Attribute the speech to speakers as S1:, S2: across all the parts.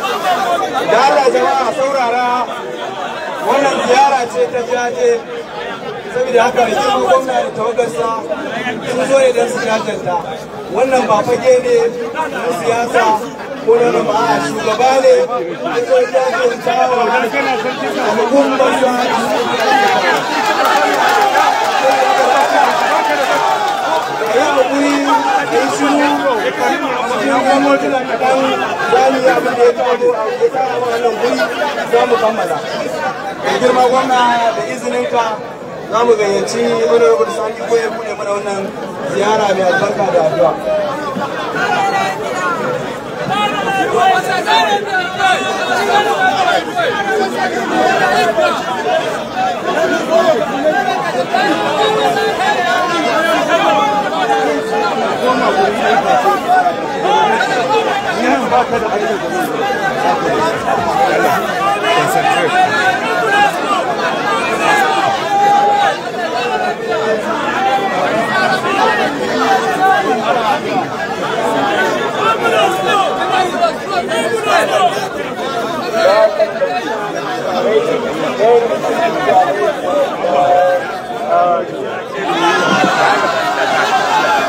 S1: Allah jama'a saurara wannan ziyara ce ta jaje saboda haka da girman gwamna da tawagarsa sun zo ne don su jajanta wannan ba fage ne na siyasa ko na ba a shugaba ne ya zo jajanta wa al'ummarsa ya haƙuri da yi shiru cikin gwamnatina kaɗan zani abin da ya kawo a ya kawo wannan guri za mu kammala da girma gwamna da izininka za mu gayyaci mana rubuta sani ko ya buɗe mana wannan ziyara mai albarka da addu'a.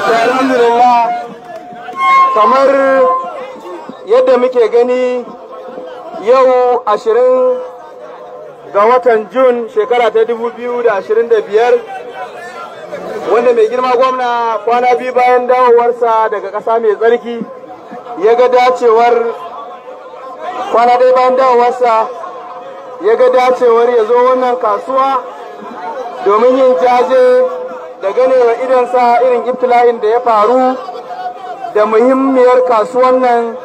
S1: Alhamdulillah, kamar yadda muke gani yau 20 ga watan Jun shekara ta 2025 wanda mai girma gwamna kwana biyu bayan dawowarsa daga ƙasa mai tsarki ya ga dacewar kwana ɗaya bayan dawowarsa ya ga dacewar ya zo wannan kasuwa domin yin jaje da ganewa idansa irin ibtila'in da ya faru da muhimmiyar kasuwan nan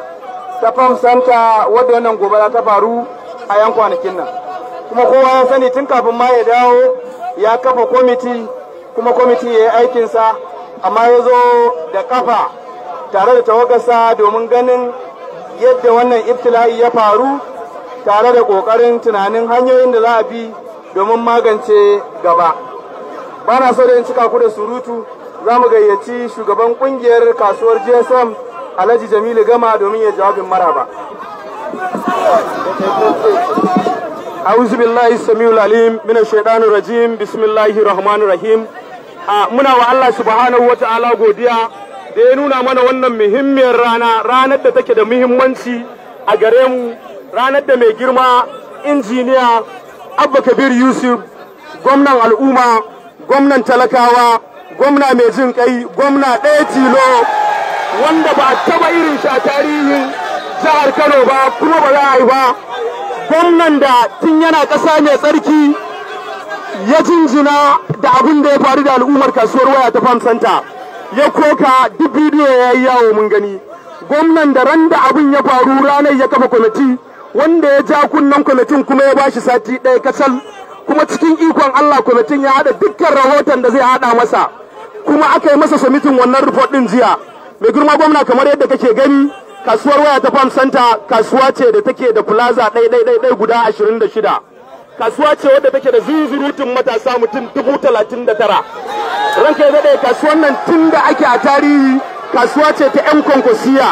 S1: ta Farm Center wadda wannan gobara ta faru a yan kwanakin nan. Kuma kowa ya sani tun kafin ma ya dawo ya kafa kwamiti, kuma kwamiti ya yi aikinsa, amma ya zo da kafa tare da tawagarsa domin ganin yadda wannan ibtila'i ya faru tare da ƙoƙarin tunanin hanyoyin da za a bi domin magance gaba. Ba na so da in cika ku da surutu, za mu gayyaci shugaban ƙungiyar kasuwar GSM Alhaji Jamilu Gama domin ya jawabin maraba. A'udhu billahi samiul alim minash shaitanir rajim, bismillahir rahmanir rahim. Muna wa Allah subhanahu wata'ala godiya da ya nuna mana wannan muhimmiyar ranar da take da muhimmanci a gare mu, ranar da mai girma injiniya Abba Kabir Yusuf, gwamnan al'umma, gwamnan talakawa, gwamna mai jin kai, gwamna ɗaya tilo wanda ba a taba irin shi a tarihin jihar Kano ba, kuma ba za a yi ba. Gwamnan da tun yana ƙasa mai tsarki ya jinjina da abin da ya faru da al'ummar kasuwar waya ta Farm Center, ya koka duk bidiyo ya yi yawo mun gani. Gwamnan da ran da abin ya faru ranar ya kafa kwamiti wanda ya ja kunnen kwamitin kuma ya bashi sati ɗaya kacal, kuma cikin ikon Allah kwamitin ya haɗa dukkan rahoton da zai haɗa masa, kuma aka yi masa samitin wannan report ɗin jiya. Mai girma gwamna, kamar yadda kake gani, kasuwar waya ta Farm Center kasuwa ce da take da plaza ɗai guda 26. kasuwa ce wadda take da zuzurutun matasa mutum 39,000. Ranka ya daɗe, kasuwan nan tun da ake a tarihi kasuwa ce ta 'yan kwankwasiya,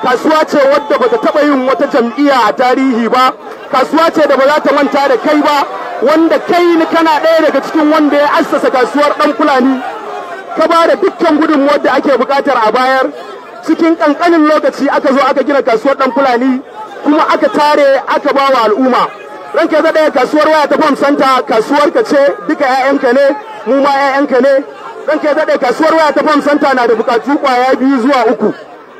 S1: kasuwa ce wadda bata taɓa yin wata jam'iyya a tarihi ba, kasuwa ce da ba za ta manta da kai ba, wanda kai ni kana ɗaya daga cikin wanda ya assasa kasuwar ɗan Fulani, ka ba da dukkan gudunmuwar da ake buƙatar a bayar. Cikin ƙanƙanin lokaci aka zo aka gina kasuwar ɗan Fulani kuma aka tare aka ba wa al'umma. Ranka ya daɗe, kasuwar waya ta Farm Center kasuwar ka ce, duka 'ya'yanka ne, mu ma 'ya'yanka ne. Ranka ya daɗe, kasuwar waya ta Farm Center na da buƙatu ƙwaya 2 zuwa 3.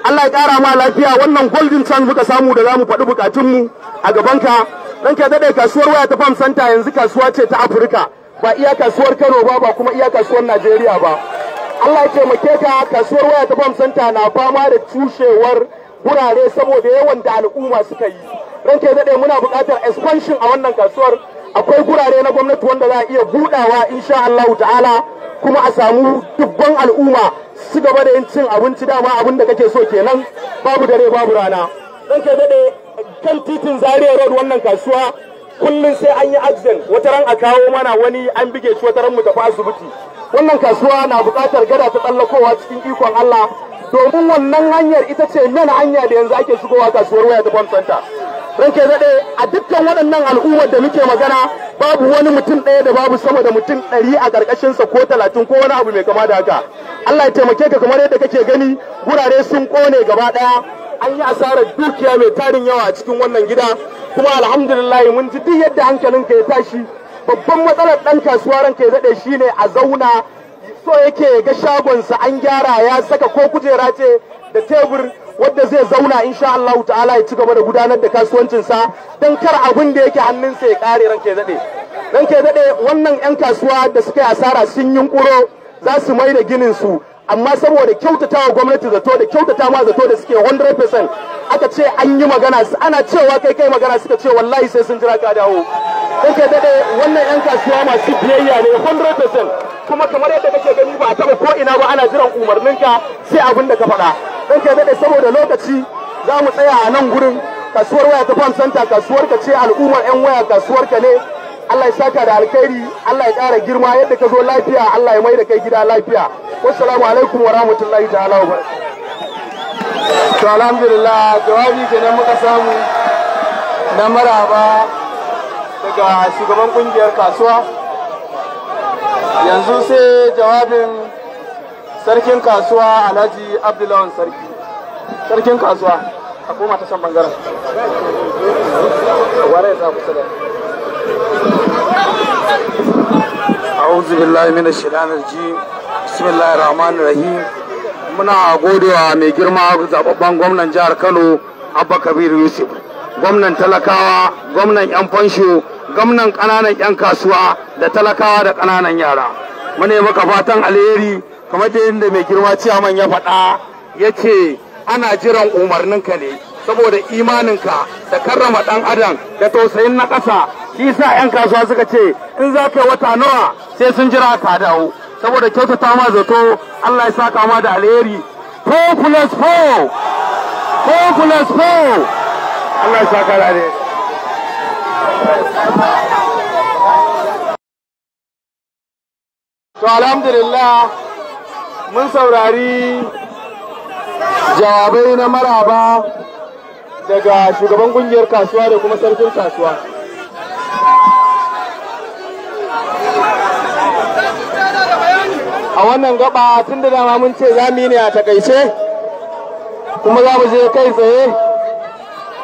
S1: Allah ya ƙara ma lafiya, wannan golden chance muka samu da za mu faɗi buƙatunmu a gabanka. Ranka ya daɗe, kasuwar waya ta Farm Center yanzu kasuwa ce ta Afirka, ba iya kasuwar Kano ba kuma iya kasuwar Najeriya ba. Allah ya taimake ka, kasuwar waya ta Farm Center na fama da cushewar gurare saboda yawan da al'umma suka yi. Ranka ya daɗe, muna buƙatar expansion a wannan kasuwar. Akwai gurare na gwamnati wanda za a iya buɗawa insha Allah ta'ala, kuma a samu dubban al'umma su gaba da yin cin abinci, dama abin da kake so kenan, babu dare babu rana. Ranka ya daɗe, kan titin Zaria Road wannan kasuwa kullum sai an yi accident, wata ran a kawo mana wani an bige shi, wata ran mu tafi asibiti. Wannan kasuwa na buƙatar gada ta tsallakowa cikin ikon Allah, domin wannan hanyar ita ce nan hanya da yanzu ake shigowa kasuwar waya ta Farm Center. Ranke daɗe, a dukkan waɗannan al'ummar da muke magana babu wani mutum ɗaya da babu sama da mutum 100 a ƙarƙashinsa ko 30 ko wani abu mai kama da haka. Allah ya taimake ka, kamar yadda kake gani gurare sun ƙone gaba ɗaya, an yi asarar dukiya mai tarin yawa a cikin wannan gida, kuma alhamdulillah mun ji duk yadda hankalinka ya tashi. Babban matsalar ɗan kasuwa ranka ya daɗe shine a zauna, so yake ga shagonsa an gyara ya saka ko kujera ce da tebur wadda zai zauna insha Allah ta'ala ya ci gaba da gudanar da kasuwancinsa, don kar abin da yake hannunsa ya ƙare. Ranka ya daɗe, ranka ya daɗe, wannan 'yan kasuwa da suka yi asara sun yunkuro za su mai da ginin su, amma saboda kyautata wa gwamnati zato da kyautata ma zato da suke 100%, aka ce an yi magana, ana cewa kai magana suka ce wallahi sai sun jira ka dawo. Ranka ya daɗe, wannan 'yan kasuwa masu biyayya ne 100%, kuma kamar yadda kake gani ba a taɓa ko ina ba, ana jiran umarninka sai abin da ka faɗa. Ranka ya daɗe, saboda lokaci za mu tsaya a nan gurin. Kasuwar waya ta Farm Center kasuwar ka ce, al'ummar 'yan waya kasuwar ka ne. Allah ya saka da alkhairi, Allah ya ƙara girma, yadda ka zo lafiya Allah ya mai da kai gida lafiya. Wassalamu alaikum wa rahmatullahi ta'ala wa barakatuh. To alhamdulillah, jawabi kenan muka samu na maraba daga shugaban kungiyar kasuwa. Yanzu sai jawabin sarkin kasuwa Alhaji Abdullahi sarkin kasuwa a koma ta san bangaren ware za ku sada. A'udhu billahi minash shaitanir rajim. Bismillahir rahmanir rahim. Muna godewa mai girma zababban gwamnan jihar Kano Abba Kabir Yusuf, gwamnan talakawa, gwamnan yan fansho, gwamnan ƙananan 'yan kasuwa da talakawa da ƙananan yara. Mune maka fatan alheri, kamar da yadda mai girma ciyaman ya faɗa, ya ce ana jiran umarninka ne saboda imaninka da karrama ɗan adam da tausayin na ƙasa. Shi sa 'yan kasuwa suka ce in za ka yi wata nawa sai sun jira ka dawo, saboda kyautata ma zato. Allah ya saka ma da alheri. 4+4 Allah ya saka da alheri. To alhamdulillah, mun saurari jawabai na maraba daga shugaban kungiyar kasuwa da kuma sarkin kasuwa. A wannan gaba tun da dama mun ce za mu yi ne a takaice, kuma za mu je kai tsaye.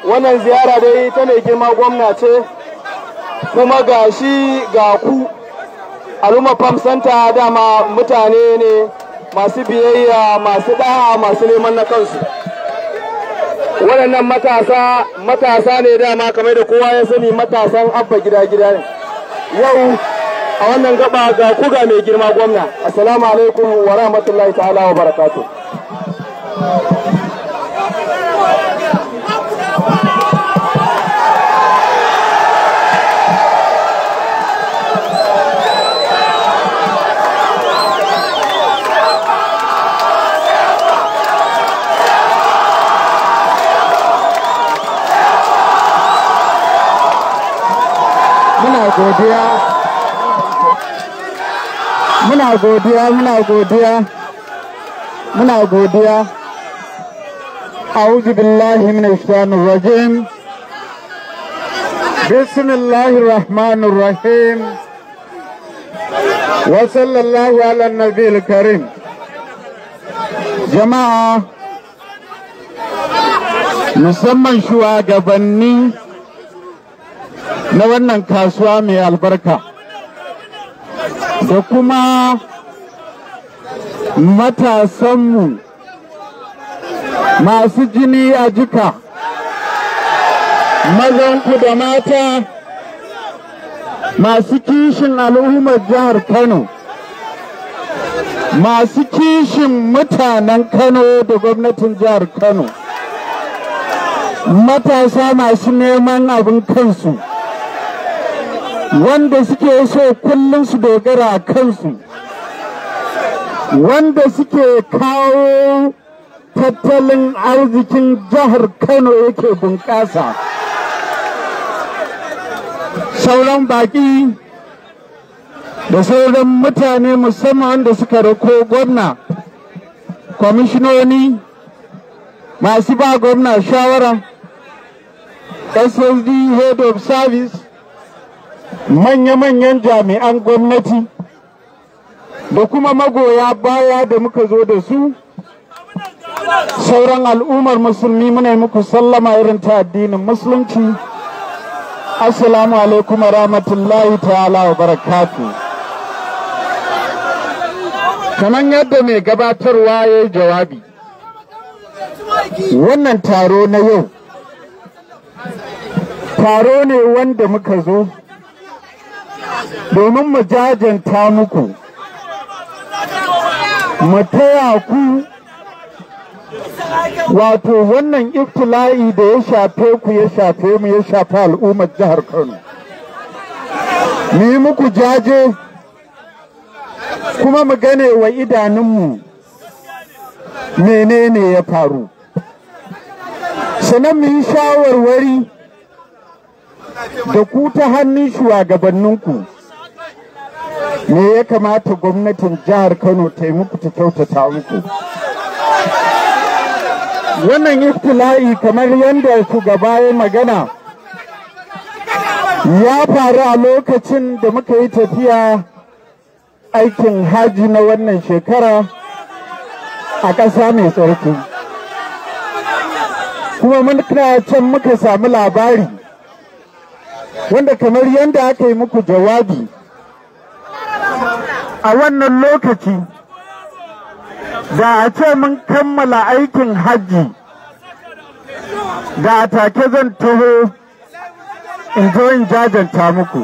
S1: Wannan ziyara dai ta mai girma gwamna ce, kuma ga shi ga ku al'umma Farm Center dama mutane ne masu biyayya, masu da'a, masu neman na kansu. Waɗannan matasa ne dama kamar da kowa ya sani, matasan abba gida ne. Yau a wannan gaba ga ku ga mai girma gwamna. Assalamu alaikum wa rahmatullahi ta'ala wa barakatuh.
S2: godiya. أعوذ بالله من الشيطان الرجيم. بسم الله الرحمن الرحيم. وصلى الله على النبي الكريم. جماعة musamman shugabanni na wannan kasuwa mai albarka da kuma matasanmu masu jini a jika, mazanku da mata masu kishin al'ummar jihar Kano, masu kishin mutanen Kano da gwamnatin jihar Kano, matasa masu neman abin kansu, wanda suke so kullum su dogara a kansu, wanda suke kawo tattalin arzikin jihar Kano yake bunƙasa. Sauran baƙi da sauran mutane musamman wanda suka rako gwamna, kwamishinoni masu ba gwamna shawara, SSD Head of Service, manya-manyan jami'an gwamnati da kuma magoya baya da muka zo da su, sauran al'ummar musulmi muna muku sallama irin ta addinin musulunci. Assalamu alaikum wa rahmatullahi ta'ala wa barakatuh. Kamar yadda mai gabatarwa ya yi jawabi, wannan taro na yau taro ne wanda muka zo domin mu jajanta muku, mu taya ku wato wannan iftila'i da ya shafe ku, ya shafe mu, ya shafe al'ummar jihar Kano. Mu yi muku jaje kuma mu gane wa idanunmu menene ya faru, sannan mu yi shawarwari da ku ta hannun shugabanninku me ya kamata gwamnatin jihar Kano ta yi muku, ta kyautata muku. Wannan iftila'i kamar yadda shugaba ya magana ya faru a lokacin da muka yi tafiya aikin haji na wannan shekara a ƙasa mai tsarki, kuma muna can muka samu labari wanda kamar yadda aka yi muku jawabi a wannan lokaci, da a ce mun kammala aikin hajji da a take zan taho in zo in jajanta muku,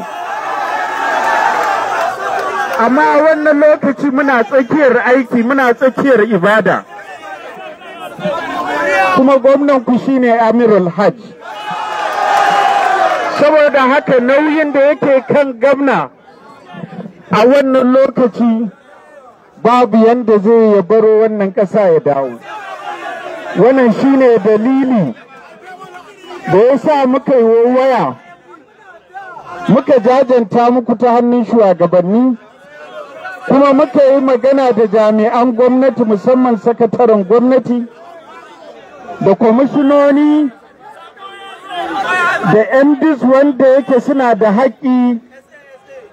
S2: amma a wannan lokaci muna tsakiyar aiki, muna tsakiyar ibada, kuma gwamnan ku shine Amirul Hajj. Saboda haka nauyin da yake kan gwamna a wannan lokaci babu yanda zai ya baro wannan ƙasa ya dawo. Wannan shine dalili da ya sa muka yi waya muka jajanta muku ta hannun shugabanni, kuma muka yi magana da jami'an gwamnati musamman sakataren gwamnati da kwamishinoni da MDs wanda yake suna da haƙƙi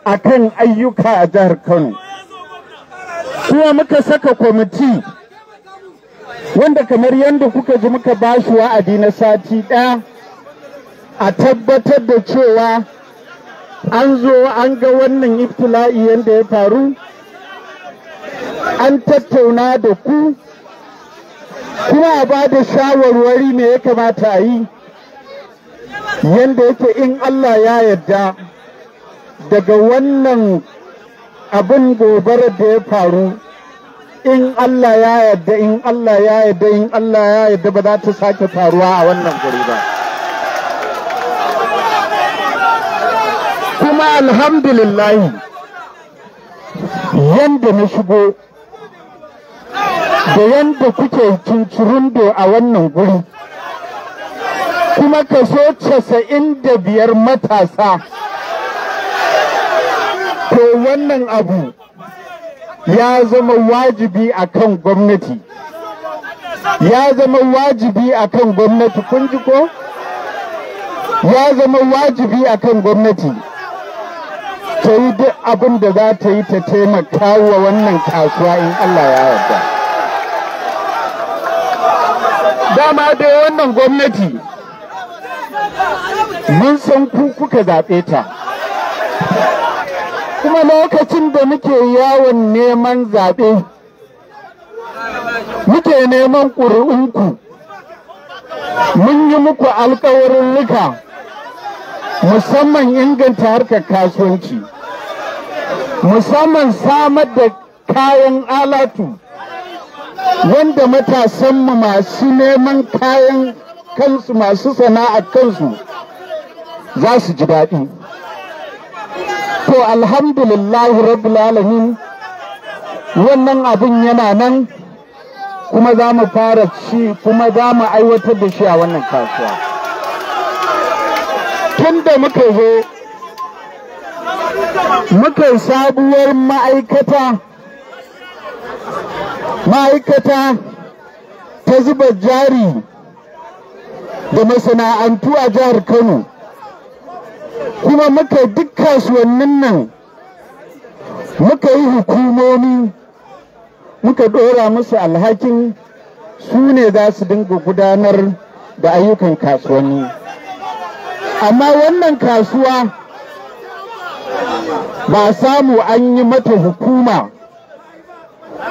S2: a kan ayyuka a jihar Kano. Kuma muka saka kwamiti wanda kamar yadda kuka ji muka ba shi wa'adi na sati ɗaya a tabbatar da cewa an zo an ga wannan iftila'i yadda ya faru, an tattauna da ku, kuma a ba da shawarwari me ya kamata a yi, yadda yake in Allah ya yarda daga wannan abin gobarar da ya faru, in Allah ya yarda, in Allah ya yarda, in Allah ya yarda ba za ta sake faruwa a wannan gari ba. Kuma alhamdulillahi yanda na shigo da yanda kuke cincirindo a wannan guri, kuma kaso 95 matasa wannan abu ya zama wajibi akan gwamnati, ya zama wajibi akan gwamnati, kun ji ko? Ya zama wajibi akan gwamnati ta yi duk abin da za ta yi ta taimaka wa wannan kasuwa in Allah ya yarda. Dama dai wannan gwamnati mun san ku kuka zaɓe ta, kuma lokacin da muke yawon neman zaɓe muke neman ƙuri'unku mun yi muku alƙawarin rika musamman inganta harkar kasuwanci, musamman samar da kayan alatu wanda matasanmu masu neman kayan kansu masu sana'ar kansu za su ji daɗi. To alhamdulillahi rabbil alamin wannan abin yana nan kuma za mu fara ci kuma za mu aiwatar da shi a wannan kasuwa. Tun da muka zo muka yi sabuwar ma'aikata ta zuba jari da masana'antu a jihar Kano, kuma muka duk kasuwannin nan muka yi hukumomi muka ɗora musu alhakin su ne za su dinga gudanar da ayyukan kasuwanni. Amma wannan kasuwa ba samu an yi mata hukuma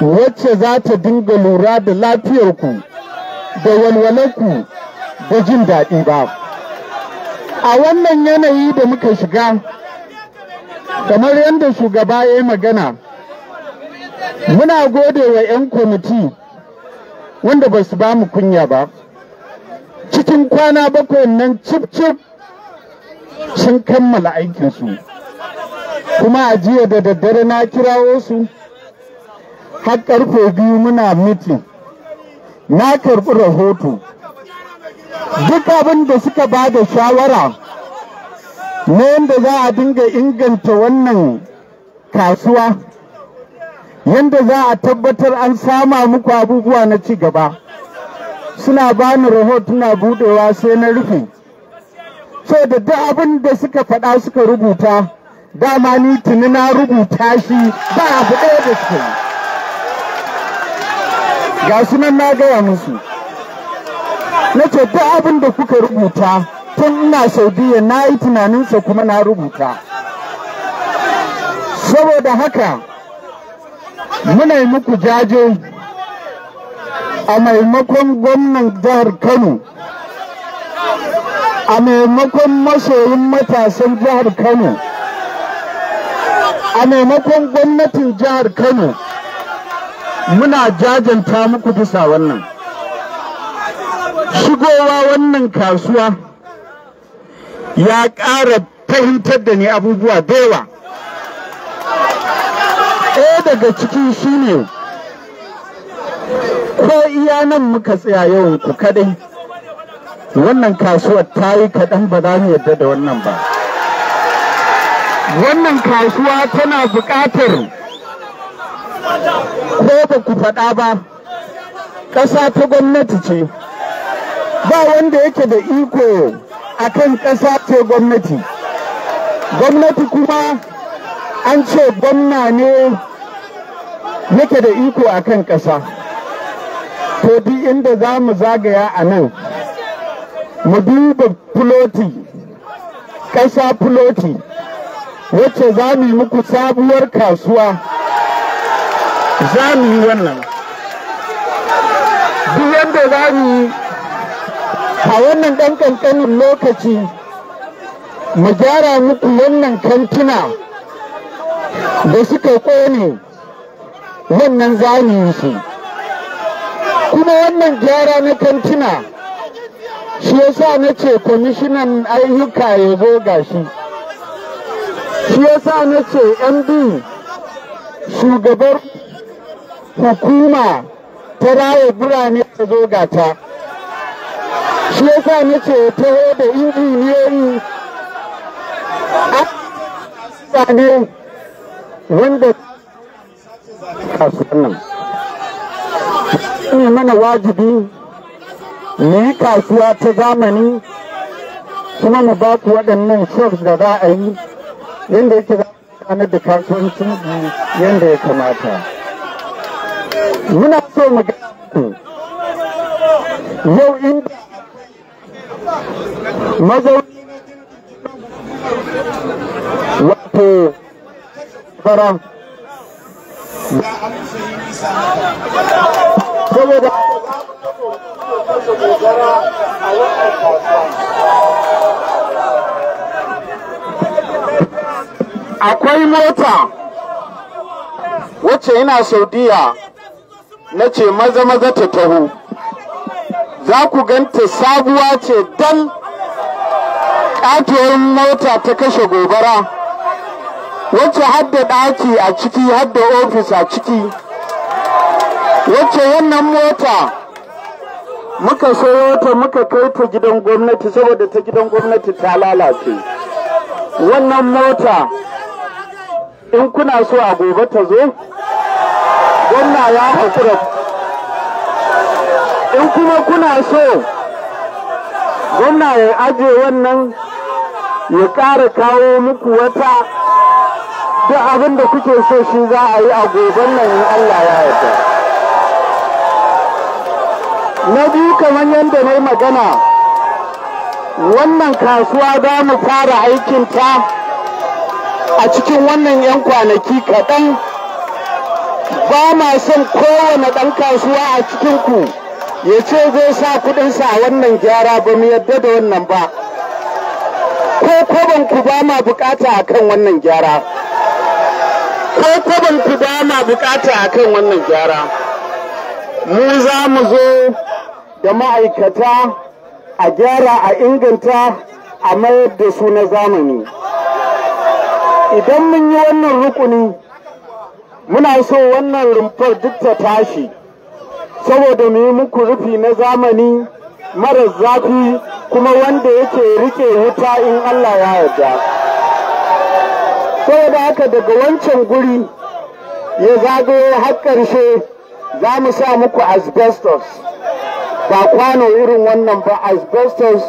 S2: wacce za ta dinga lura da lafiyarku da walwalarku da jin daɗi ba. A wannan yanayi da muka shiga, kamar yadda shugaba ya yi magana, muna gode wa 'yan kwamiti wanda ba su ba mu kunya ba. Cikin kwana 7 nan cif sun kammala aikinsu, kuma a jiya da daddare na kirawo su har karfe 2 muna mitin, na karɓi rahoto duk abin da suka ba da shawara na yadda za a dinga inganta wannan kasuwa, yadda za a tabbatar an sama muku abubuwa na ci gaba. Suna bani rahoto na budewa sai na rufe, so da duk abin da suka faɗa suka rubuta dama ni tuni na rubuta shi ba abu ɗaya da suka yi. Ga sunan na gaya musu, na ce duk abin da kuka rubuta tun ina Saudiya na yi tunaninsa kuma na rubuta. Saboda haka muna yi muku jaje a maimakon gwamnan jihar Kano, a maimakon masoyin matasan jihar Kano, a maimakon gwamnatin jihar Kano, muna jajanta muku bisa wannan. Shigowa wannan kasuwa ya ƙara fahimtar da ni abubuwa da yawa. Ɗaya daga ciki shine ko iya nan muka tsaya yawan ku kadai, wannan kasuwar ta yi kaɗan, ba za mu yarda da wannan ba. Wannan kasuwa tana buƙatar ko ba ku faɗa ba, ƙasa ta gwamnati ce, ba wanda yake da iko akan ƙasa ce gwamnati. Gwamnati kuma an ce gwamna ne yake da iko akan ƙasa. To duk inda za mu zagaya a nan mu duba fuloti, ƙasa fuloti wacce za mu yi muku sabuwar kasuwa, za mu yi wannan. Duk yadda za mu yi a wannan ɗan ƙanƙanin lokaci mu gyara muku wannan kantina da suka ƙone, wannan za mu yi su. Kuma wannan gyara na kantina shi yasa na ce kwamishinan ayyuka ya zo gashi, shi yasa na ce MD shugabar hukuma ta raya birane ta zo gata, shi yasa na ce taho da injiniyoyi a wanda kasuwan nan ne mana wajibi mu yi kasuwa ta zamani kuma mu ba ku waɗannan shops da za a yi yadda yake za a gudanar da kasuwancin yadda ya kamata. Muna so mu ga yau inda mazauni wato fara saboda akwai mota wacce yana Saudiya na ce maza ta taho, za ku ganta sabuwa ce dal, ƙatuwar mota ta kashe gobara wacce hadda ɗaki a ciki hadda ofis a ciki, wacce wannan mota muka sayo ta muka kai ta gidan gwamnati saboda ta gidan gwamnati ta lalace. Wannan mota in kuna so a gobe ta zo, gwamna ya haƙura. In kuma kuna so gwamna ya aje wannan ya ƙara kawo muku wata, duk abin da kuke so shi za a yi a goben nan in Allah ya yarda. Na biyu, kamar yadda na yi magana, wannan kasuwa za mu fara aikinta a cikin wannan 'yan kwanaki kaɗan. Ba ma son kowane ɗan kasuwa a cikinku ya ce zai sa kuɗinsa a wannan gyara, ba mu yadda da wannan ba. Ko kwabanku ba ma bukata a kan wannan gyara. Ko kwabanku ba ma bukata a kan wannan gyara. Mu za mu zo da ma'aikata a gyara, a inganta, a mayar da su na zamani. Idan mun yi wannan rukuni, muna so wannan rumfar duk ta tashi saboda mu yi muku rufi na zamani mara zafi kuma wanda yake rike wuta in Allah ya yarda. Saboda haka daga wancan guri ya zagaye har ƙarshe za mu sa muku asbestos, ba kwano irin wannan ba, asbestos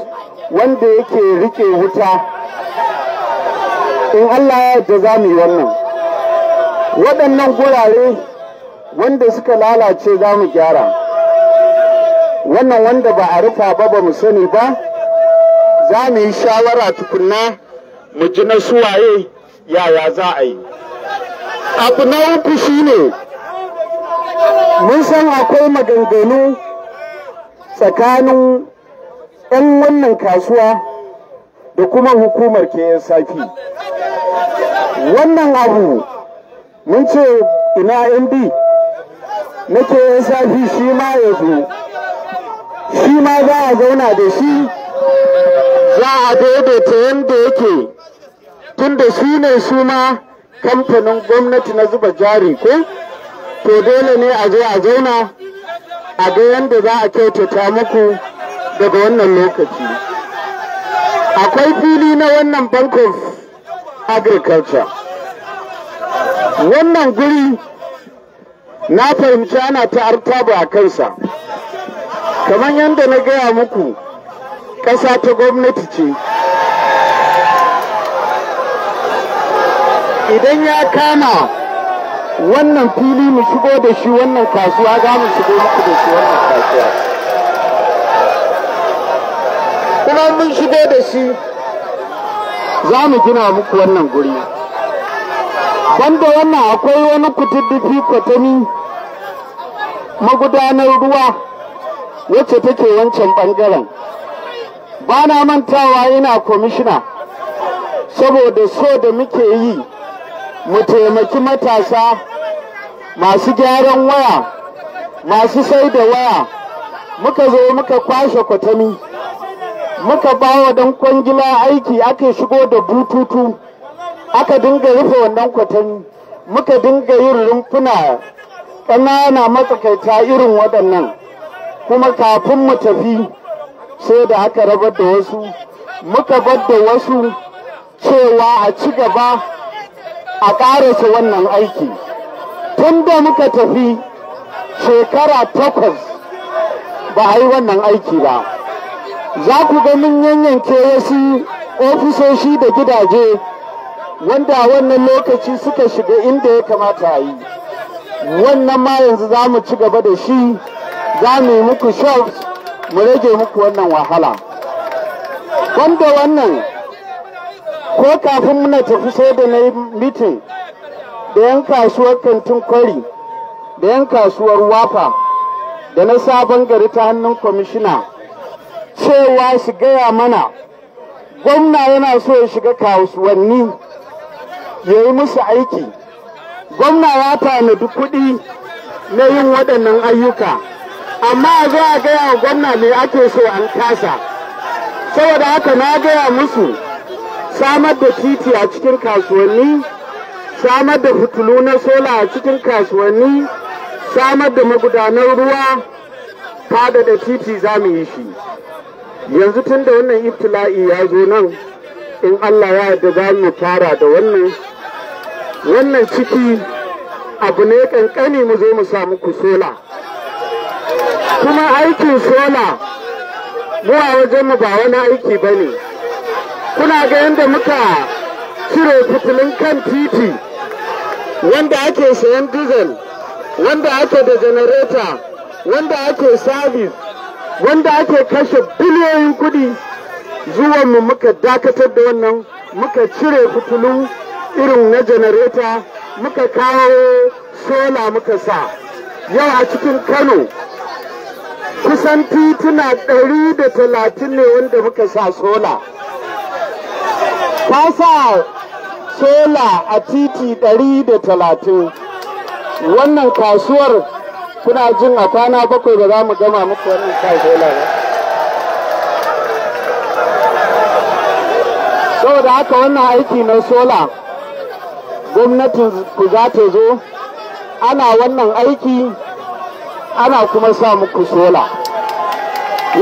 S2: wanda yake rike wuta. In Allah ya yarda za mu yi wannan. Waɗannan gurare wanda suka lalace za mu gyara. Wannan wanda ba a rufa ba mu sani ba, za mu yi shawara tukunna mu ji na suwaye yaya za a yi. Abu na uku shine mun san akwai maganganu tsakanin 'yan wannan kasuwa da kuma hukumar KSF. Wannan abu mun ce ina MD na KSF shi ma ya zo, shi ma za a zauna da shi, za a daidaita yadda yake, tunda su ne su ma kamfanin gwamnati na zuba jari ko, to dole ne a zo a zauna a ga yadda za a kyautata muku daga wannan lokaci. Akwai fili na wannan Bank of Agriculture. Wannan guri na fahimci ana ta artabu a kansa, kamar yadda na gaya muku ƙasa ta gwamnati ce. Idan ya kama wannan fili mu shigo da shi wannan kasuwa, za mu shigo muku da shi wannan kasuwa. Kuma mun shigo da shi za mu gina muku wannan guri. Banda wannan akwai wani kutuddufi kwatami magudanar ruwa wacce take wancan ɓangaren. Ba na mantawa ina kwamishina, saboda so da muke yi mu taimaki matasa masu gyaran waya, masu sai da waya, muka zo muka kwashe kwatami, muka bawa dan kwangila aiki, aka shigo da bututu, aka dinga rufe wannan kwatami, muka dinga yin rumfuna ƙanana matsakaita irin waɗannan. Kuma kafin mu tafi sai da aka rabar da wasu, muka bar da wasu cewa a ci gaba a ƙarasa wannan aiki. Tun da muka tafi shekara 8 ba a yi wannan aiki ba. Za ku ga mun yanyanke wasu ofisoshi da gidaje wanda a wannan lokaci suka shiga inda ya kamata a yi. Wannan ma yanzu za mu ci gaba da shi, za mu yi muku shops mu rage muku wannan wahala. Wanda wannan ko kafin muna tafi sai da na yi mitin da 'yan kasuwar kantin kwari da 'yan kasuwar wafa da na sabon gari ta hannun kwamishina cewa su gaya mana gwamna yana so ya shiga kasuwanni ya yi musu aiki. Gwamna ya tanadi kuɗi na yin waɗannan ayyuka, amma a zo a gaya wa gwamna me ake so an kasa. Saboda haka na gaya musu samar da titi a cikin kasuwanni, samar da fitilu na sola a cikin kasuwanni, samar da magudanar ruwa, fada da titi za mu yi shi. Yanzu tun da wannan ibtila'i ya zo nan, in Allah ya yarda za mu fara da wannan ciki abu ne kankani mu zo mu samu ku sola. Kuma aikin sola mu a wajenmu ba wani aiki ba ne. Kuna ga yadda muka cire fitilun kan titi wanda ake sayan diesel, wanda ake da janareta, wanda ake sabis, wanda ake kashe biliyoyin kudi. Zuwanmu muka dakatar da wannan, muka cire fitilu irin na janareta, muka kawo sola muka sa. Yau a cikin Kano kusan tituna 130 ne wanda muka sa sola. Ka sa sola a titi 130. Wannan kasuwar kuna jin a kwana 7 ba za mu gama muku wannan sa sola ba. Saboda haka wannan aiki na sola gwamnatin ku za ta zo, ana wannan aiki ana kuma sa muku sola.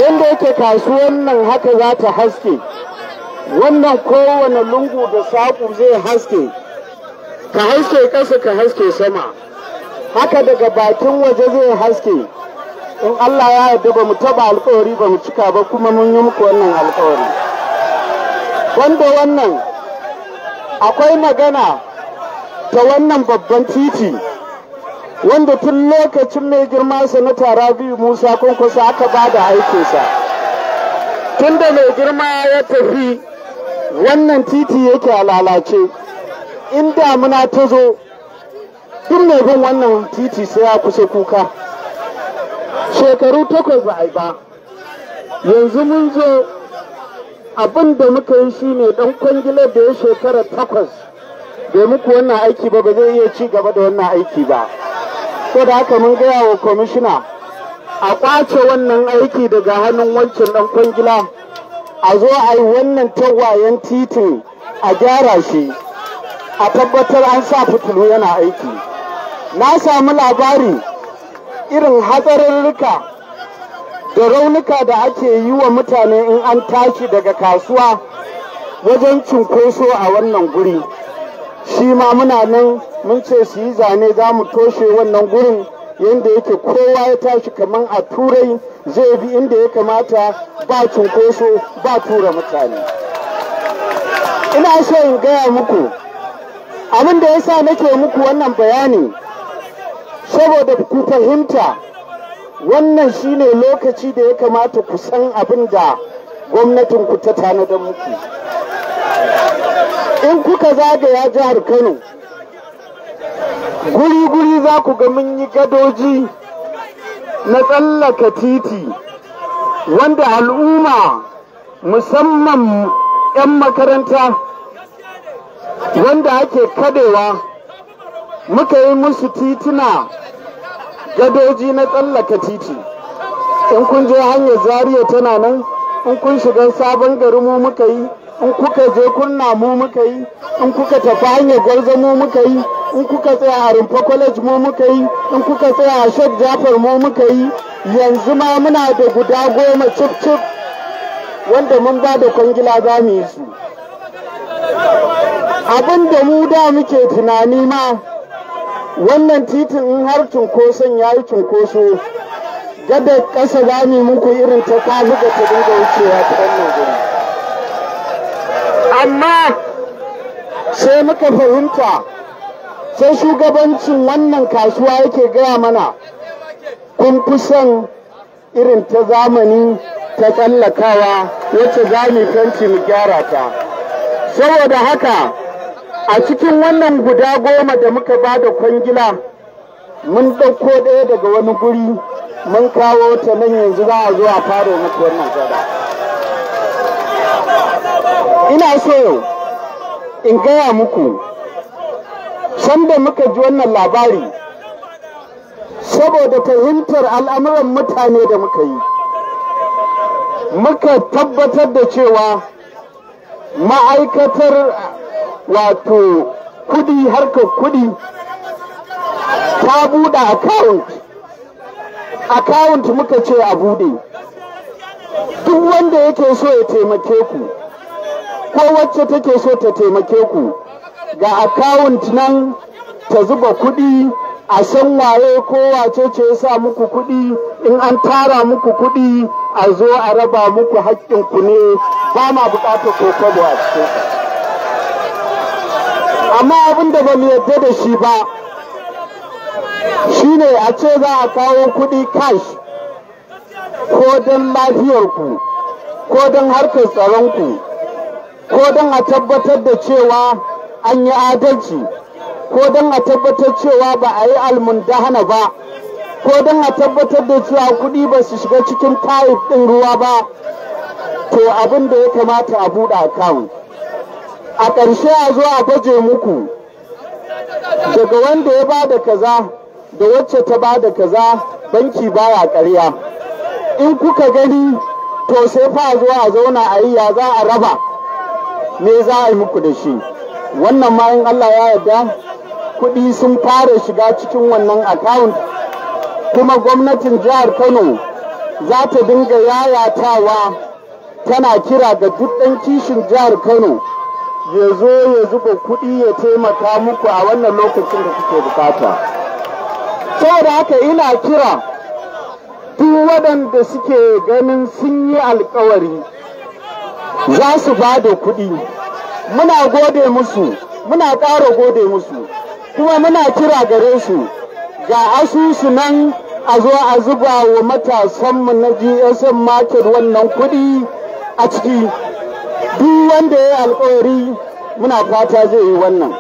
S2: Yanda yake kasuwan nan haka za ta haske, wannan kowane lungu da saƙo zai haske, ka haske ƙasa ka haske sama, haka daga bakin waje zai haske. In Allah ya yarda ba mu taɓa alƙawari ba mu cika ba, kuma mun yi muku wannan alƙawari. Wanda wannan akwai magana ta wannan babban titi wanda tun lokacin mai girma sanata Rabi'u Musa Kwankwaso aka ba da aikinsa. Tun da mai girma ya tafi wannan titi yake a lalace, in damuna ta zo duk mai bin wannan titi sai ya kusa kuka. Shekaru 8 ba a yi ba, yanzu mun zo abin da muka yi shine dan kwangilar da ya shekara 8 bai muku wannan aiki ba zai iya ci gaba da wannan aiki ba. Ko da haka mun gaya wa kwamishina a kwace wannan aiki daga hannun wancan dan kwangila, a zo a yi wannan tagwayen titin a gyara shi, a tabbatar an sa fitilu yana aiki. Na samu labari irin hatsarurruka da raunuka da ake yi wa mutane in an tashi daga kasuwa wajen cunkoso a wannan guri. Shi ma muna nan mun ce su yi zane za mu toshe wannan gurin yadda yake kowa ya tashi kamar a turai zai bi inda ya kamata, ba cunkoso ba tura mutane. Ina so in gaya muku abin da yasa nake muku wannan bayani saboda ku fahimta wannan shine lokaci da ya kamata ku san abin da gwamnatin ku ta tanadar muku. In kuka zagaya jihar Kano guri-guri za ku ga mun yi gadoji na tsallaka titi wanda al'umma musamman 'yan makaranta wanda ake kadewa muka yi musu tituna gadoji na tsallaka titi. In kun je hanyar Zaria tana nan, in kun shiga sabon gari mu muka yi, in kuka je kunna mu muka yi, in kuka tafi hanyar Gwarzo mu muka yi, in kuka tsaya a Rumfa College mu muka yi, in kuka tsaya a Sheikh Jafar mu muka yi. Yanzu ma muna da guda 10 cif wanda mun ba da kwangila za mu yi su. abin da mu da muke tunani ma wannan titin in har cunkoson ya yi cunkoso gada ƙasa za mu muku irin ta kazuga ta dinga wucewa ta wannan guri. Amma sai muka fahimta, sai shugabancin wannan kasuwa yake gaya mana kun fi son irin ta zamani ta tsallakawa wacce za mu fenti mu gyara ta. Saboda haka a cikin wannan guda 10 da muka ba da kwangila mun ɗauko ɗaya daga wani guri mun kawo ta nan yanzu za a zo a fara muku wannan gada. Ina so in gaya muku sanda muka ji wannan labari saboda fahimtar al'amuran mutane da muka yi muka tabbatar da cewa ma'aikatar wato kudi harkar kudi ta buɗe account muka ce a buɗe duk wanda yake so ya taimake ku ko wacce take so ta taimake ku ga account nan ta zuba kudi a san waye ko wace ce ya sa muku kudi in an tara muku kudi a zo a raba muku haƙƙinku ne ba ma buƙatar ko kwabo a cikin. Amma abin da ba mu yarda da shi ba shine a ce za a kawo kudi cash ko don lafiyarku ko don harkar tsaronku ko don a tabbatar da cewa an yi adalci ko don a tabbatar cewa ba a yi almundahana ba ko don a tabbatar da cewa kuɗi ba su shiga cikin tayif ɗin ruwa ba, to abin da ya kamata a buɗe account a ƙarshe a zo a baje muku daga wanda ya ba da kaza da wacce ta ba da kaza banki baya ƙarya. In kuka gani to sai fa a zo a zauna a yi ya za a raba me za a yi muku da shi. Wannan ma in Allah ya yarda kuɗi sun fara shiga cikin wannan account kuma gwamnatin jihar Kano za ta dinga yayatawa tana kira ga duk ɗan kishin jihar Kano ya zo ya zuba kuɗi ya taimaka muku a wannan lokacin da kuke bukata. Saboda haka ina kira duk waɗanda suke ganin sun yi alkawari za su ba da kuɗi, muna gode musu, muna ƙara gode musu, kuma muna kira gare su ga asusu nan a zo a zuba wa matasanmu na GSM market wannan kuɗi a ciki. Duk wanda ya yi alkawari muna fata zai yi wannan.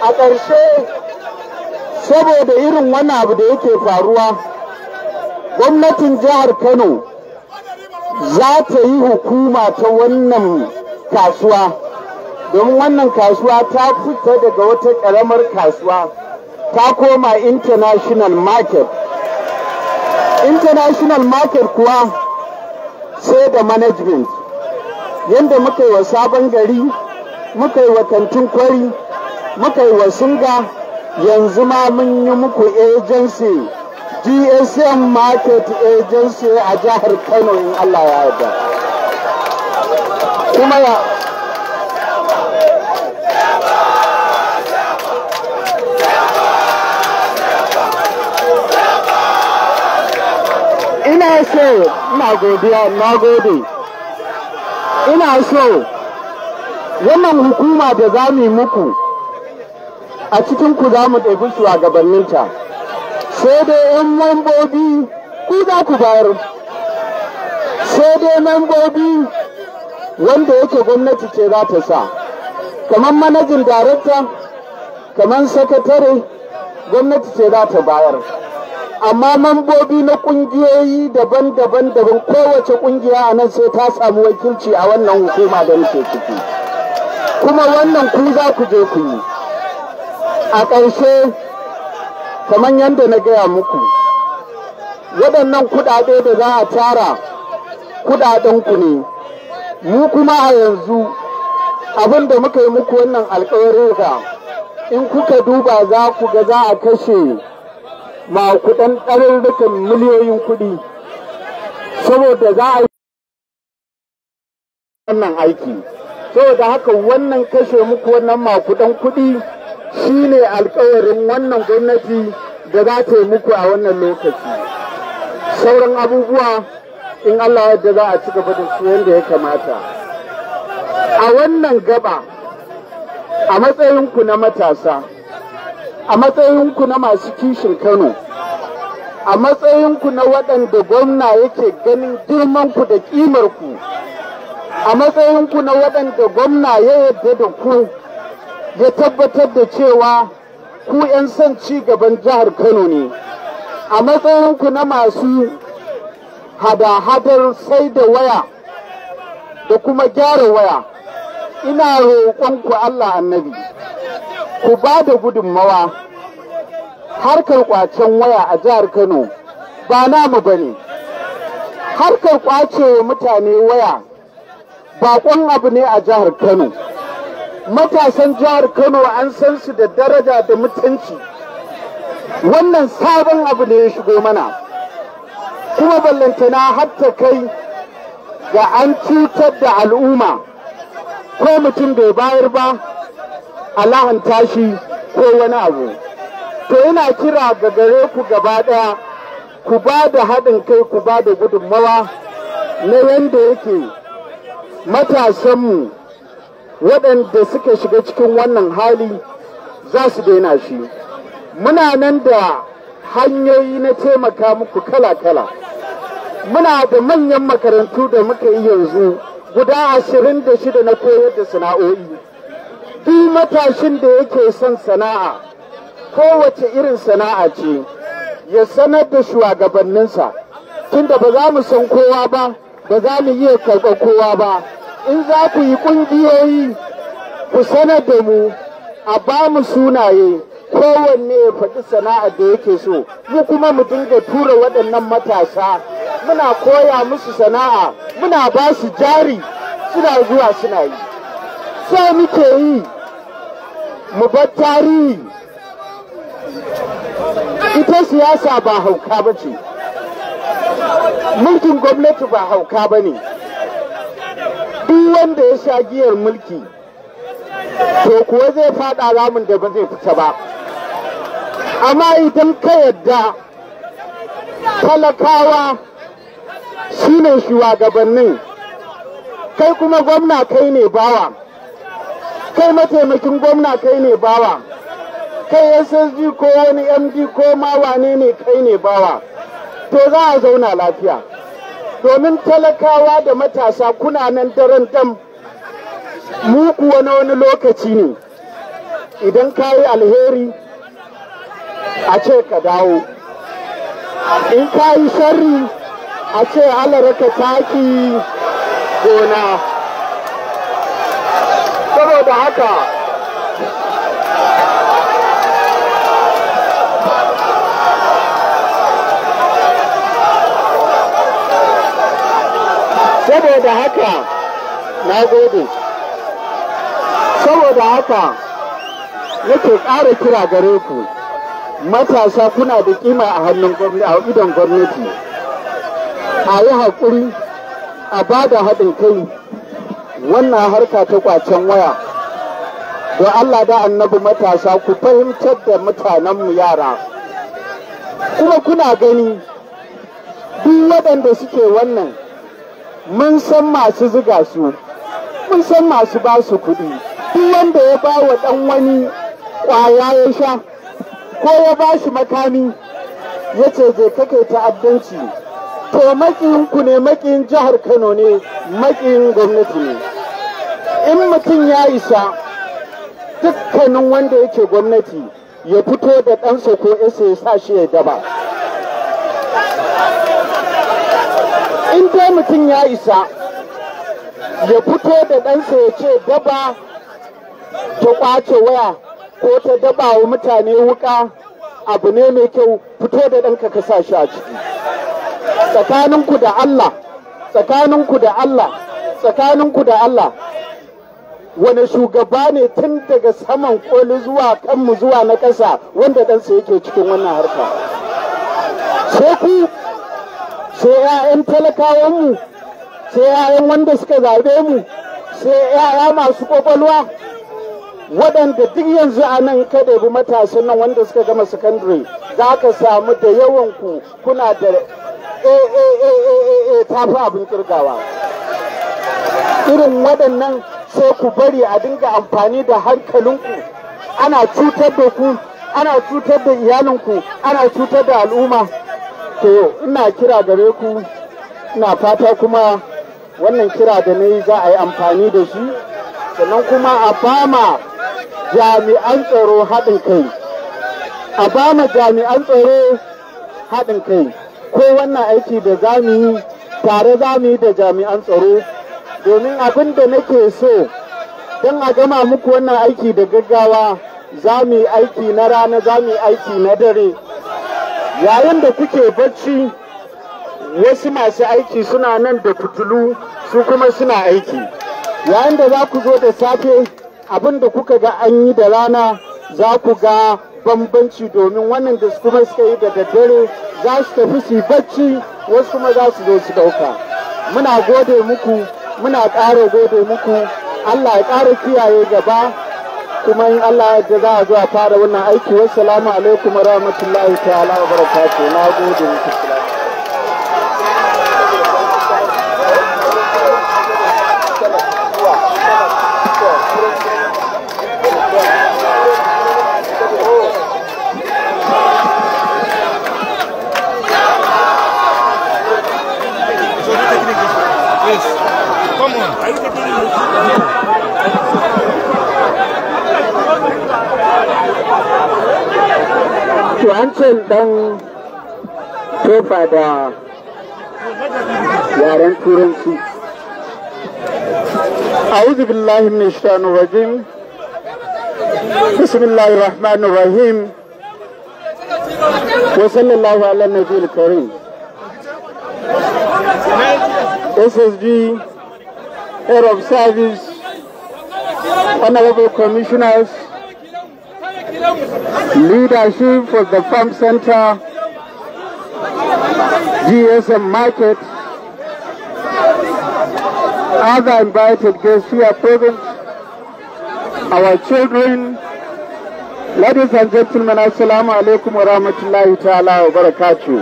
S2: A ƙarshe saboda irin wani abu da yake faruwa gwamnatin jihar Kano za ta yi hukuma ta wannan kasuwa, domin wannan kasuwa ta fita daga wata ƙaramar kasuwa ta koma international market. International market kuwa sai da management, yadda muka yi wa Sabon Gari, muka yi wa Kantin Kwari, muka yi wa Singa, yanzu ma mun yi muku agency GSM market agency a jihar Kano in Allah ya yarda. Kuma ina so, ina godiya, na gode. Ina so wannan hukuma da za mu yi muku a cikin ku za mu ɗabi shugabanninta, sai dai 'yan membobi ku za ku bayar, sai dai membobi wanda yake gwamnati ce za ta sa, kamar manajin darakta, kamar sakatare, gwamnati ce za ta bayar. Amma membobi na ƙungiyoyi daban-daban kowace ƙungiya a nan sai ta samu wakilci a wannan hukuma da muke ciki, kuma wannan ku za ku je ku yi. A ƙarshe kamar yadda na gaya muku, waɗannan kuɗaɗe da za a tara kuɗaɗenku ne, mu kuma a yanzu abin da muka yi muku wannan alƙawarin ga in kuka duba za ku ga za a kashe makudan ɗarurrukan miliyoyin kuɗi saboda za a yi wannan aiki. saboda haka wannan kashe muku wannan makudan kuɗi shine alkawarin wannan gwamnati da za ta yi muku a wannan lokaci. Sauran abubuwa in Allah yadda za a ci gaba da su yadda ya kamata. A wannan gaba, a matsayinku na matasa, a matsayinku na masu kishin Kano, a matsayinku na waɗanda gwamna yake ganin girmanku da ƙimarku, a matsayinku na waɗanda gwamna ya yarda da ku, ya tabbatar da cewa ku 'yan son ci gaban jihar Kano ne, a matsayinku na masu hada-hadar sai da waya da kuma gyara waya, ina roƙonku Allah annabi, ku ba da gudunmawa. Harkar ƙwacen waya a jihar Kano ba namu ba ne, harkar ƙwace mutane waya baƙon abu ne a jihar Kano. Matasan jihar Kano an san su da daraja da mutunci, wannan sabon abu ne ya shigo mana, kuma ballantana hatta kai ga an cutar da al'umma, ko mutum bai bayar ba a lahanta shi ko wani abu. To ina kira ga gare ku gaba ɗaya, ku ba da haɗin kai, ku ba da gudunmawa na yadda yake matasanmu waɗanda suka shiga cikin wannan hali za su daina shi. Muna nan da hanyoyi na taimaka muku kala-kala. Muna da manyan makarantu da muka yi yanzu guda 26 na koyar da sana'o'i. Duk matashin da yake son sana'a, kowace irin sana'a ce, ya sanar da shugabanninsa, tunda ba za mu san kowa ba, ba za mu iya karɓar kowa ba. In za ku yi ƙungiyoyi, ku sanar da mu, a ba mu sunaye, kowanne ya faɗi sana'ar da yake so, mu kuma mu dinga tura waɗannan matasa, muna koya musu sana'a, muna ba su jari, suna zuwa suna yi. Sai muke yi, mu bar tarihi. Ita siyasa ba hauka ba ce, mulkin gwamnati ba hauka ba ne. Duk wanda ya sha giyar mulki, to kuwa zai faɗa ramin da ba zai fita ba. Amma idan ka yadda talakawa shi ne shugabannin, kai kuma gwamna kai ne bawa, kai mataimakin gwamna kai ne bawa, kai SSG ko wani MD ko ma wane ne kai ne bawa, to za a zauna lafiya. Domin talakawa da matasa kuna nan daren dam, mu kuwa na wani lokaci ne, idan ka yi alheri a ce ka dawo, in ka yi sharri a ce Allah raka taki gona. Saboda haka na gode. Saboda haka nake ƙara kira gare ku, matasa kuna da kima a hannun gwamnati, a idon gwamnati. A yi haƙuri, a ba da haɗin kai, wannan harka ta ƙwacen waya. Da Allah da annabi matasa ku fahimtar da mutanenmu yara. Kuma kuna gani duk waɗanda suke wannan, mun san masu ziga su, mun san masu ba su kuɗi. Duk wanda ya ba wa ɗan wani ƙwaya ya sha, ko ya ba shi makami ya ce je kake ta'addanci, to maƙiyinku ne, maƙiyin jihar Kano ne, maƙiyin gwamnati ne. In mutum ya isa, dukkanin wanda yake gwamnati ya fito da ɗansa ko yasa ya sa shi ya daba. In dai mutum ya isa, ya fito da ɗansa ya ce daba ta ƙwace waya ko ta daba wa mutane wuƙa abu ne mai kyau, fito da ɗanka ka sa shi a ciki. Tsakaninku da Allah, tsakaninku da Allah, tsakaninku da Allah, wani shugaba ne tun daga saman koli zuwa kanmu zuwa na ƙasa wanda ɗansa yake cikin wannan harka? Sai ku, sai 'ya'yan talakawanmu, sai 'ya'yan wanda suka zaɓe mu, sai 'ya'ya masu ƙwaƙwalwa waɗanda duk yanzu a nan ka ɗebi matasan nan wanda suka gama sakandare za ka samu da yawanku kuna da tafi abin kirgawa. Irin waɗannan sai ku bari a dinga amfani da hankalinku, ana cutar da ku, ana cutar da iyalinku, ana cutar da al'umma. To ina kira gare ku, ina fata kuma wannan kira da na yi za a yi amfani da shi, sannan kuma a bama jami'an tsaro haɗin kai. A bama jami'an tsaro haɗin kai. Ko wannan aiki da za mu yi tare za mu yi da jami'an tsaro, domin abin da nake so don a gama muku wannan aiki da gaggawa za mu yi aiki na rana, za mu yi aiki na dare. Yayin da kuke bacci wasu masu aiki suna nan da fitilu su kuma suna aiki. Yayin da za ku zo da safe abin da kuka ga an yi da rana za ku ga bambanci, domin wannan da kuma suka yi da daddare za su tafi su bacci, wasu kuma za su zo su ɗauka. Muna gode muku, muna ƙara gode muku. Allah ya ƙara kiyaye gaba, kuma in Allah yadda za a zo a fara wannan aiki. Wassalamu alaikum wa rahmatullahi ta'ala wa barakatuh. Na gode muku. To an ce dan tofa da yaren turanci. A'udhu billahi minash shaitanir rajim. Bismillahir rahmanir rahim. Wa sallallahu ala nabiyil karim. SSG, Head of Service, Honorable Commissioners, leadership for the Farm Center, GSM Market, other invited guests here present, our children, ladies and gentlemen, assalamu alaikum wa rahmatullahi ta'ala wa barakatuh.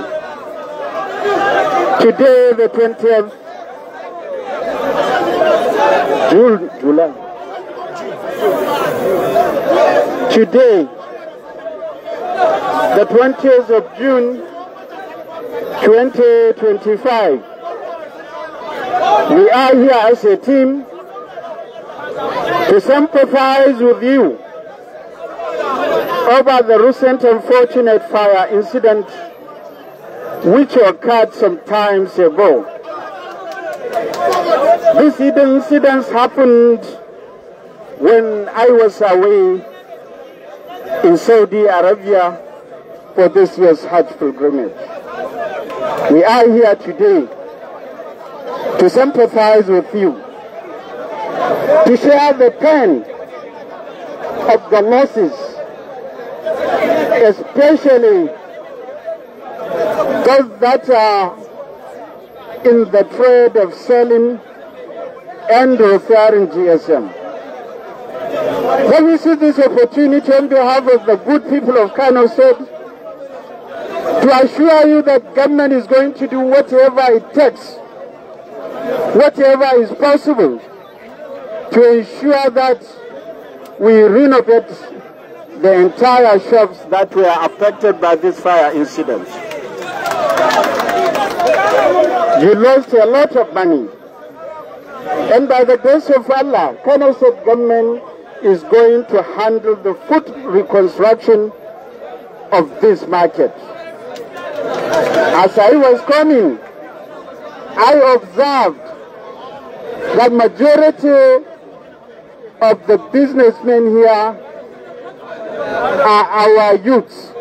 S2: Today, the 20th July. Today, the 20th of June, 2025, we are here as a team to sympathize with you over the recent unfortunate fire incident which occurred some time ago. This incident happened when I was away in Saudi Arabia for this year's Hajj pilgrimage. We are here today to sympathize with you, to share the pain of the losses, especially those that are in the trade of selling and repairing GSM. Let me see this opportunity on behalf of the good people of Kano State to assure you that government is going to do whatever it takes, whatever is possible, to ensure that we renovate the entire shops that were affected by this fire incident. You lost a lot of money, and by the grace of Allah, Kano State government is going to handle the full reconstruction of this market. As I was coming, I observed that majority of the businessmen here are our youths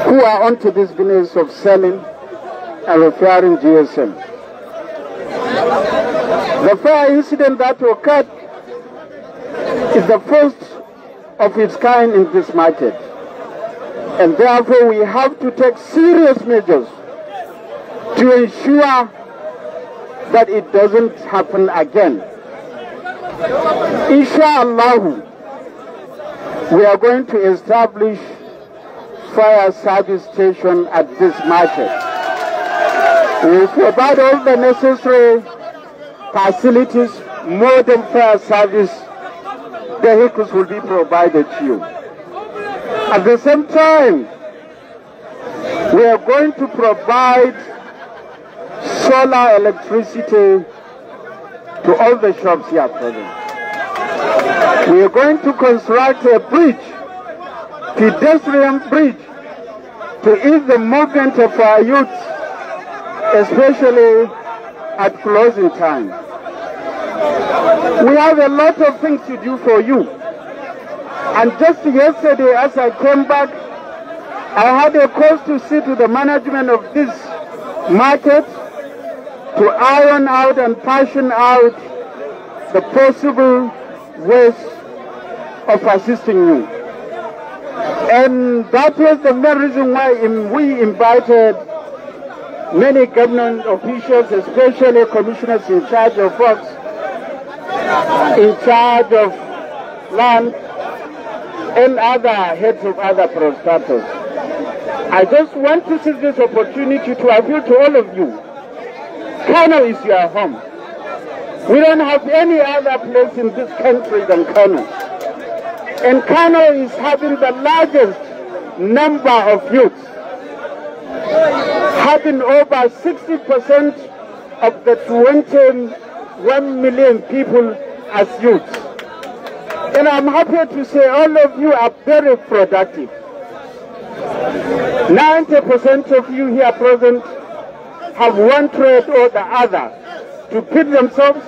S2: who are onto this business of selling and repairing GSM. The fire incident that occurred is the first of its kind in this market, and therefore we have to take serious measures to ensure that it doesn't happen again. Inshallah, we are going to establish fire service station at this market. We will provide all the necessary facilities. Modern fire service vehicles will be provided to you. At the same time, we are going to provide solar electricity to all the shops here present. We are going to construct a bridge, pedestrian bridge, to ease the movement of our youth, especially at closing time. We have a lot of things to do for you. And just yesterday, as I came back, I had a cause to see to the management of this market to iron out and passion out the possible ways of assisting you. And that was the main reason why we invited many government officials, especially commissioners in charge of works, in charge of land, and other heads of other prostators. I just want to seize this opportunity to appeal to all of you. Kano is your home. We don't have any other place in this country than Kano. And Kano is having the largest number of youths, having over 60% of the 21 million people as youths. And I'm happy to say all of you are very productive. 90% of you here present have one trade or the other to feed themselves,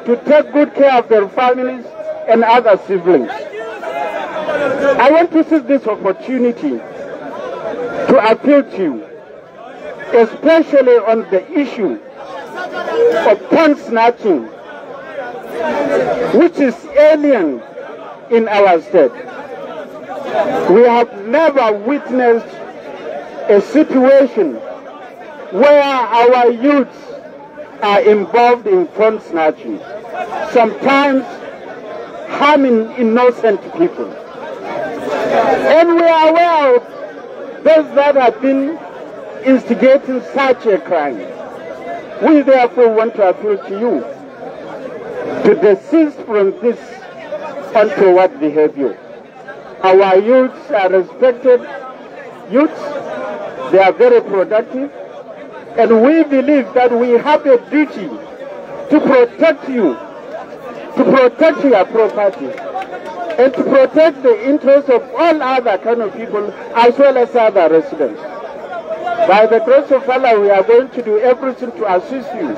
S2: to take good care of their families and other siblings. I want to seize this opportunity to appeal to you, especially on the issue of pawn snatching, which is alien in our state. We have never witnessed a situation where our youths are involved in phone snatching, sometimes harming innocent people. And we are aware of those that have been instigating such a crime. We therefore want to appeal to you to desist from this untoward behavior. Our youths are respected youths. They are very productive. And we believe that we have a duty to protect you, to protect your property, and to protect the interests of all other kind of people as well as other residents. By the grace of Allah, we are going to do everything to assist you.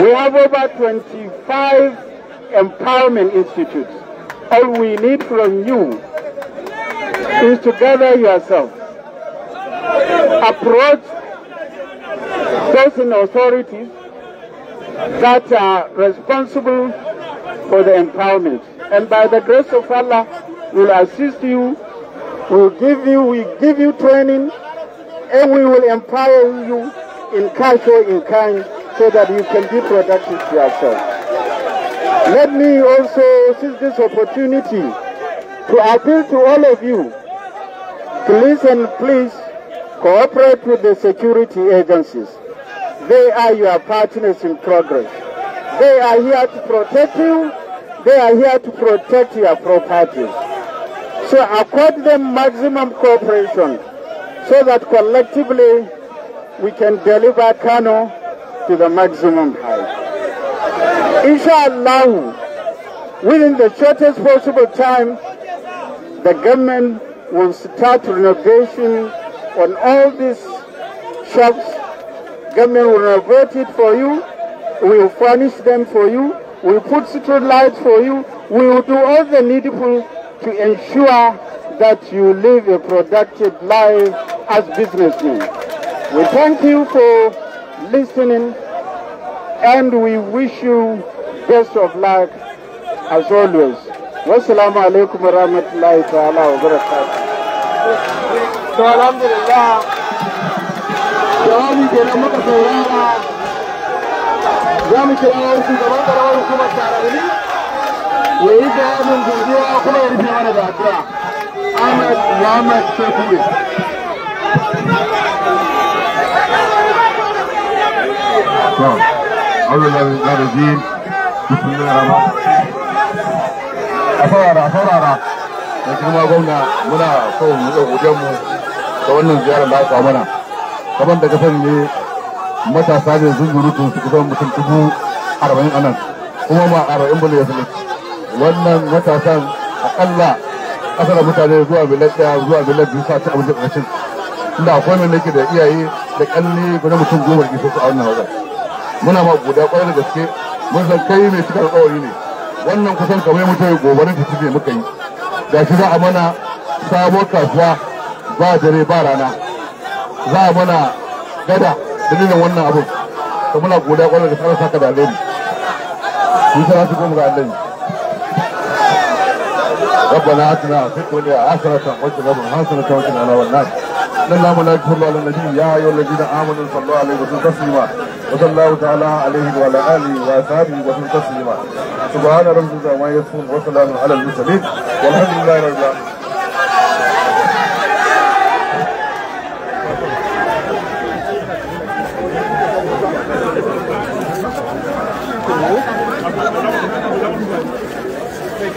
S2: We have over 25 empowerment institutes. All we need from you is to gather yourself, approach those in authorities that are responsible for the empowerment. And by the grace of Allah, we'll assist you, we give you training, and we will empower you in cash or in kind so that you can be productive to yourself. Let me also seize this opportunity to appeal to all of you. Please and please cooperate with the security agencies. They are your partners in progress. They are here to protect you. They are here to protect your properties. So accord them maximum cooperation so that collectively we can deliver Kano to the maximum height. Inshallah, within the shortest possible time, the government will start renovation on all these shops. Government will renovate it for you. We will furnish them for you. We will put street lights for you. We will do all the needful to ensure that you live a productive life as businessmen. We thank you for listening, and we wish you best of luck as always. Wassalamu alaikum wa rahmatullahi ta'ala wa barakatuh.
S1: To alhamdulillah, jawabi kenan muka saurara za mu kira shugaban karamar hukumar Tarayya ya yi bayanin godiya kuma ya rufe mana da addu'a. Ahmed Muhammad Shekure.
S3: A saurara da kuma gwamna muna so mu ga godiyarmu da wannan ziyarar da aka mana. Kamar da kasan ne matasa ne zunzurutu su kusan mutum 40 anan kuma ma 40 bane ya sani. Wannan matasan akalla kasar mutane zuwa miliyan 1 zuwa miliyan 2 sa ta abinci ƙarshen. Inda akwai mai nake da iyaye da kalli guda mutum 10 da su a wannan wajen. Muna ma godiya kwarai da gaske mun san kai mai cika alƙawari ne. Wannan kusan kamar mutum gobarin ta cike muka yi. Ga shi za a mana sabuwar kasuwa ba dare ba rana. Za a mana gada dalilin wannan abun. To muna godiya kwarai da gaske saka da alheri. Ni sai su goma ga Allah. ربنا آتنا في الدنيا حسنة وفي الآخرة حسنة وقنا عذاب النار. اللهم لا يكفر على النبي يا أيها الذين آمنوا صلوا عليه وسلموا تسليما وصلى الله تعالى عليه وعلى آله وأصحابه وسلم تسليما. سبحان ربك عما يصفون وسلام على المرسلين والحمد لله رب العالمين.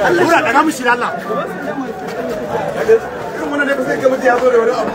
S4: Allah daga mishi Allah. Irin wannan ne ba sai ga mutum ya zo da wani abu.